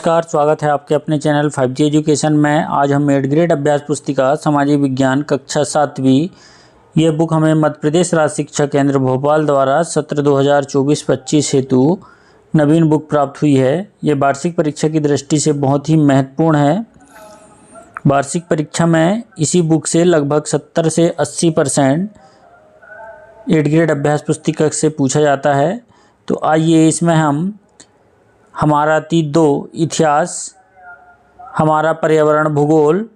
नमस्कार, स्वागत है आपके अपने चैनल 5G एजुकेशन में। आज हम 8th ग्रेड अभ्यास पुस्तिका सामाजिक विज्ञान कक्षा 7वीं ये बुक हमें मध्य प्रदेश राज्य शिक्षा केंद्र भोपाल द्वारा सत्र 2024-25 हेतु नवीन बुक प्राप्त हुई है। ये वार्षिक परीक्षा की दृष्टि से बहुत ही महत्वपूर्ण है। वार्षिक परीक्षा में इसी बुक से लगभग 70 से 80% 8th ग्रेड अभ्यास पुस्तिका से पूछा जाता है। तो आइए इसमें हम हमारा अतीत 2 इतिहास, हमारा पर्यावरण भूगोल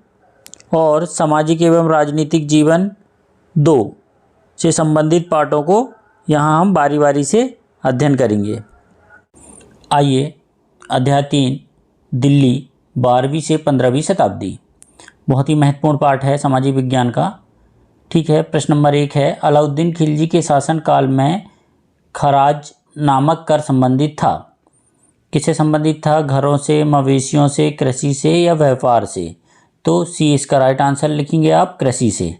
और सामाजिक एवं राजनीतिक जीवन 2 से संबंधित पाठों को यहाँ हम बारी बारी से अध्ययन करेंगे। आइए अध्याय 3 दिल्ली 12वीं से 15वीं शताब्दी, बहुत ही महत्वपूर्ण पाठ है सामाजिक विज्ञान का। ठीक है, प्रश्न नंबर 1 है, अलाउद्दीन खिलजी के शासन काल में खराज नामक कर संबंधित था। किससे संबंधित था? घरों से, मवेशियों से, कृषि से या व्यापार से? तो सी इसका राइट आंसर लिखेंगे आप, कृषि से।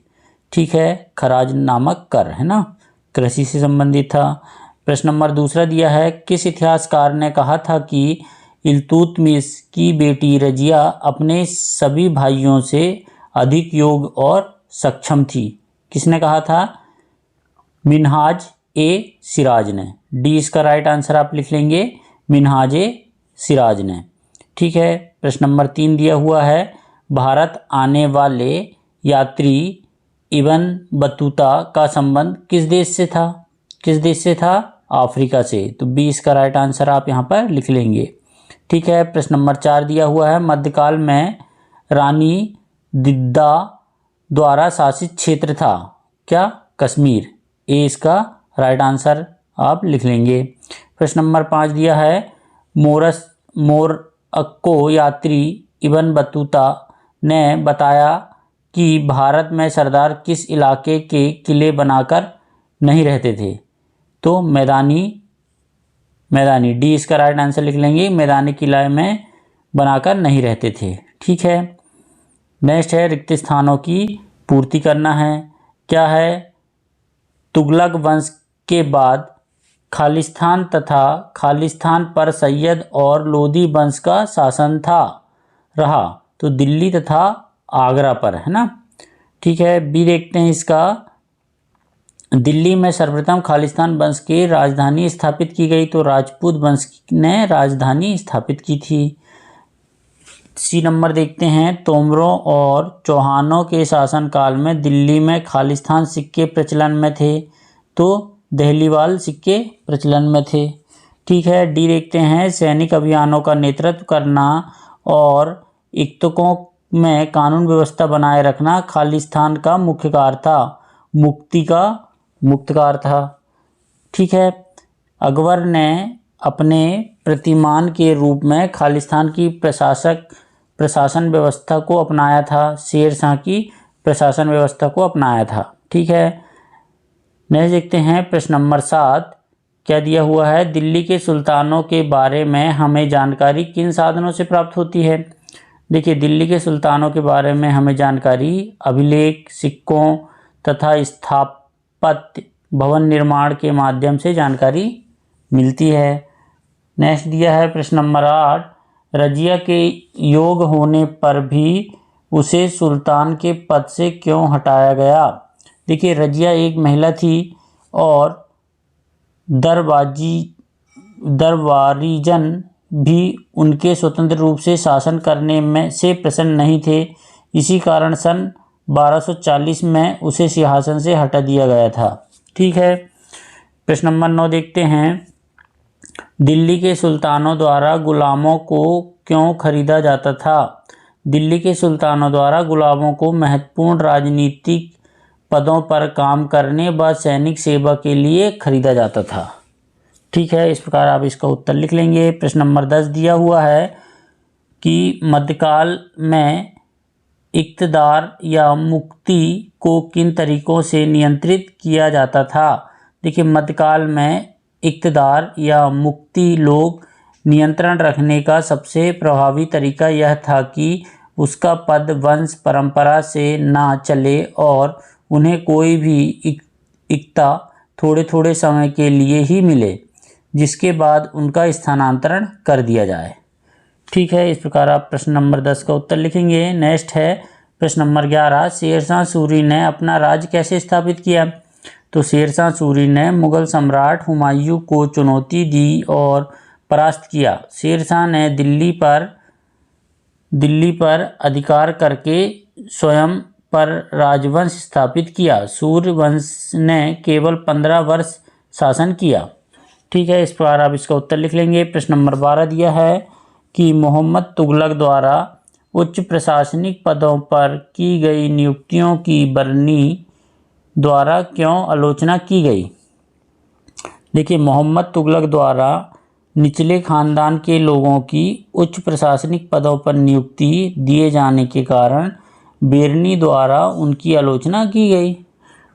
ठीक है, खराज नामक कर है ना, कृषि से संबंधित था। प्रश्न नंबर 2 दिया है, किस इतिहासकार ने कहा था कि इल्तुतमिश की बेटी रजिया अपने सभी भाइयों से अधिक योग्य और सक्षम थी? किसने कहा था? मिन्हाज ए सिराज ने। डी इसका राइट आंसर आप लिख लेंगे, मिन्हाज ए सिराज ने। ठीक है, प्रश्न नंबर 3 दिया हुआ है, भारत आने वाले यात्री इब्न बतूता का संबंध किस देश से था? किस देश से था? अफ्रीका से। तो बी इसका राइट आंसर आप यहाँ पर लिख लेंगे। ठीक है, प्रश्न नंबर 4 दिया हुआ है, मध्यकाल में रानी दिद्दा द्वारा शासित क्षेत्र था क्या? कश्मीर। ए इसका राइट आंसर आप लिख लेंगे। प्रश्न नंबर 5 दिया है, मोरक्को यात्री इब्न बतूता ने बताया कि भारत में सरदार किस इलाके के किले बनाकर नहीं रहते थे? तो मैदानी। डी इसका राइट आंसर लिख लेंगे, मैदानी किला में बनाकर नहीं रहते थे। ठीक है, नेक्स्ट है, रिक्त स्थानों की पूर्ति करना है। क्या है? तुगलक वंश के बाद खालिस्तान तथा खालिस्तान पर सैयद और लोदी वंश का शासन रहा। तो दिल्ली तथा आगरा पर है ना। ठीक है, बी देखते हैं इसका, दिल्ली में सर्वप्रथम खालिस्तान वंश की राजधानी स्थापित की गई। तो राजपूत वंश ने राजधानी स्थापित की थी। सी नंबर देखते हैं, तोमरों और चौहानों के शासनकाल में दिल्ली में खालिस्तान सिक्के प्रचलन में थे। तो दहलीवाल सिक्के प्रचलन में थे। ठीक है, डी देखते हैं, सैनिक अभियानों का नेतृत्व करना और इक्तकों में कानून व्यवस्था बनाए रखना खालिस्तान का मुख्य कार्य था, मुक्ति का मुक्त कार्य था। ठीक है, अकबर ने अपने प्रतिमान के रूप में खालिस्तान की प्रशासन व्यवस्था को अपनाया था, शेर शाह की प्रशासन व्यवस्था को अपनाया था। ठीक है, नेक्स्ट देखते हैं, प्रश्न नंबर 7 क्या दिया हुआ है, दिल्ली के सुल्तानों के बारे में हमें जानकारी किन साधनों से प्राप्त होती है? देखिए, दिल्ली के सुल्तानों के बारे में हमें जानकारी अभिलेख, सिक्कों तथा स्थापत्य भवन निर्माण के माध्यम से जानकारी मिलती है। नेक्स्ट दिया है प्रश्न नंबर 8, रजिया के योग्य होने पर भी उसे सुल्तान के पद से क्यों हटाया गया? देखिए, रजिया एक महिला थी और दरबारीजन भी उनके स्वतंत्र रूप से शासन करने में से प्रसन्न नहीं थे। इसी कारण सन 1240 में उसे सिंहासन से हटा दिया गया था। ठीक है, प्रश्न नंबर 9 देखते हैं, दिल्ली के सुल्तानों द्वारा गुलामों को क्यों खरीदा जाता था? दिल्ली के सुल्तानों द्वारा गुलामों को महत्वपूर्ण राजनीतिक पदों पर काम करने व सैनिक सेवा के लिए खरीदा जाता था। ठीक है, इस प्रकार आप इसका उत्तर लिख लेंगे। प्रश्न नंबर 10 दिया हुआ है कि मध्यकाल में इक़्तिदार या मुक्ति को किन तरीकों से नियंत्रित किया जाता था? देखिए, मध्यकाल में इक़्तिदार या मुक्ति लोग नियंत्रण रखने का सबसे प्रभावी तरीका यह था कि उसका पद वंश परंपरा से ना चले और उन्हें कोई भी इक्ता थोड़े थोड़े समय के लिए ही मिले, जिसके बाद उनका स्थानांतरण कर दिया जाए। ठीक है, इस प्रकार आप प्रश्न नंबर 10 का उत्तर लिखेंगे। नेक्स्ट है प्रश्न नंबर 11, शेरशाह सूरी ने अपना राज्य कैसे स्थापित किया? तो शेरशाह सूरी ने मुगल सम्राट हुमायूं को चुनौती दी और परास्त किया। शेरशाह ने दिल्ली पर अधिकार करके स्वयं पर राजवंश स्थापित किया। सूर्य वंश ने केवल 15 वर्ष शासन किया। ठीक है, इस प्रकार आप इसका उत्तर लिख लेंगे। प्रश्न नंबर 12 दिया है कि मोहम्मद तुगलक द्वारा उच्च प्रशासनिक पदों पर की गई नियुक्तियों की बरनी द्वारा क्यों आलोचना की गई? देखिए, मोहम्मद तुगलक द्वारा निचले खानदान के लोगों की उच्च प्रशासनिक पदों पर नियुक्ति दिए जाने के कारण बेरनी द्वारा उनकी आलोचना की गई।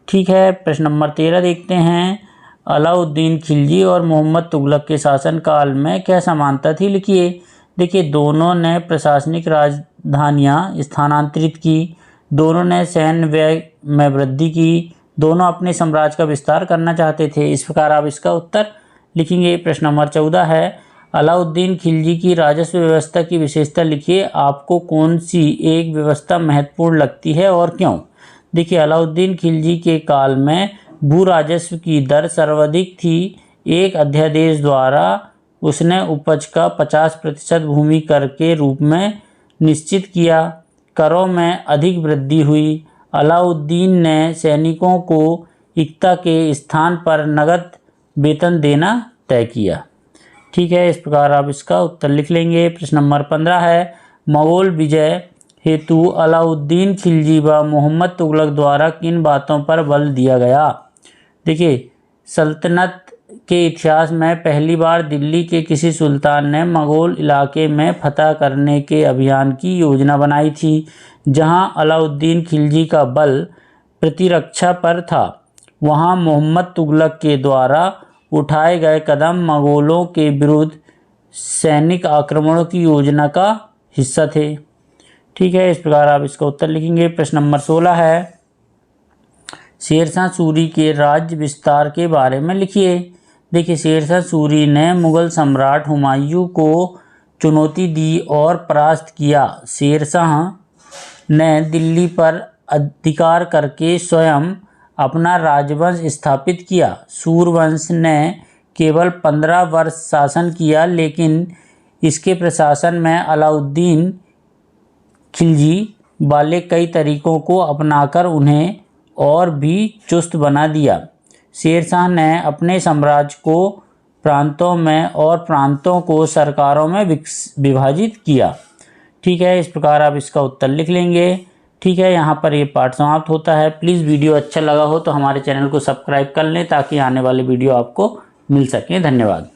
ठीक है, प्रश्न नंबर 13 देखते हैं। अलाउद्दीन खिलजी और मोहम्मद तुगलक के शासनकाल में क्या समानता थी? लिखिए। देखिए, दोनों ने प्रशासनिक राजधानियां स्थानांतरित की, दोनों ने सैन्य व्यय में वृद्धि की, दोनों अपने साम्राज्य का विस्तार करना चाहते थे। इस प्रकार आप इसका उत्तर लिखेंगे। प्रश्न नंबर 14 है, अलाउद्दीन खिलजी की राजस्व व्यवस्था की विशेषता लिखिए। आपको कौन सी एक व्यवस्था महत्वपूर्ण लगती है और क्यों? देखिए, अलाउद्दीन खिलजी के काल में भू राजस्व की दर सर्वाधिक थी। एक अध्यादेश द्वारा उसने उपज का 50% भूमि कर के रूप में निश्चित किया। करों में अधिक वृद्धि हुई। अलाउद्दीन ने सैनिकों को इक्ता के स्थान पर नगद वेतन देना तय किया। ठीक है, इस प्रकार आप इसका उत्तर लिख लेंगे। प्रश्न नंबर 15 है, मंगोल विजय हेतु अलाउद्दीन खिलजी व मोहम्मद तुगलक द्वारा किन बातों पर बल दिया गया? देखिए, सल्तनत के इतिहास में पहली बार दिल्ली के किसी सुल्तान ने मंगोल इलाके में फतह करने के अभियान की योजना बनाई थी, जहां अलाउद्दीन खिलजी का बल प्रतिरक्षा पर था। वहां मोहम्मद तुगलक के द्वारा उठाए गए कदम मंगोलों के विरुद्ध सैनिक आक्रमणों की योजना का हिस्सा थे। ठीक है, इस प्रकार आप इसका उत्तर लिखेंगे। प्रश्न नंबर 16 है, शेरशाह सूरी के राज्य विस्तार के बारे में लिखिए। देखिए, शेरशाह सूरी ने मुगल सम्राट हुमायूं को चुनौती दी और परास्त किया। शेरशाह ने दिल्ली पर अधिकार करके स्वयं अपना राजवंश स्थापित किया। सूर्यवंश ने केवल 15 वर्ष शासन किया, लेकिन इसके प्रशासन में अलाउद्दीन खिलजी वाले कई तरीकों को अपनाकर उन्हें और भी चुस्त बना दिया। शेरशाह ने अपने साम्राज्य को प्रांतों में और प्रांतों को सरकारों में विभाजित किया। ठीक है, इस प्रकार आप इसका उत्तर लिख लेंगे। ठीक है, यहाँ पर ये पाठ समाप्त होता है। प्लीज़ वीडियो अच्छा लगा हो तो हमारे चैनल को सब्सक्राइब कर लें ताकि आने वाले वीडियो आपको मिल सकें। धन्यवाद।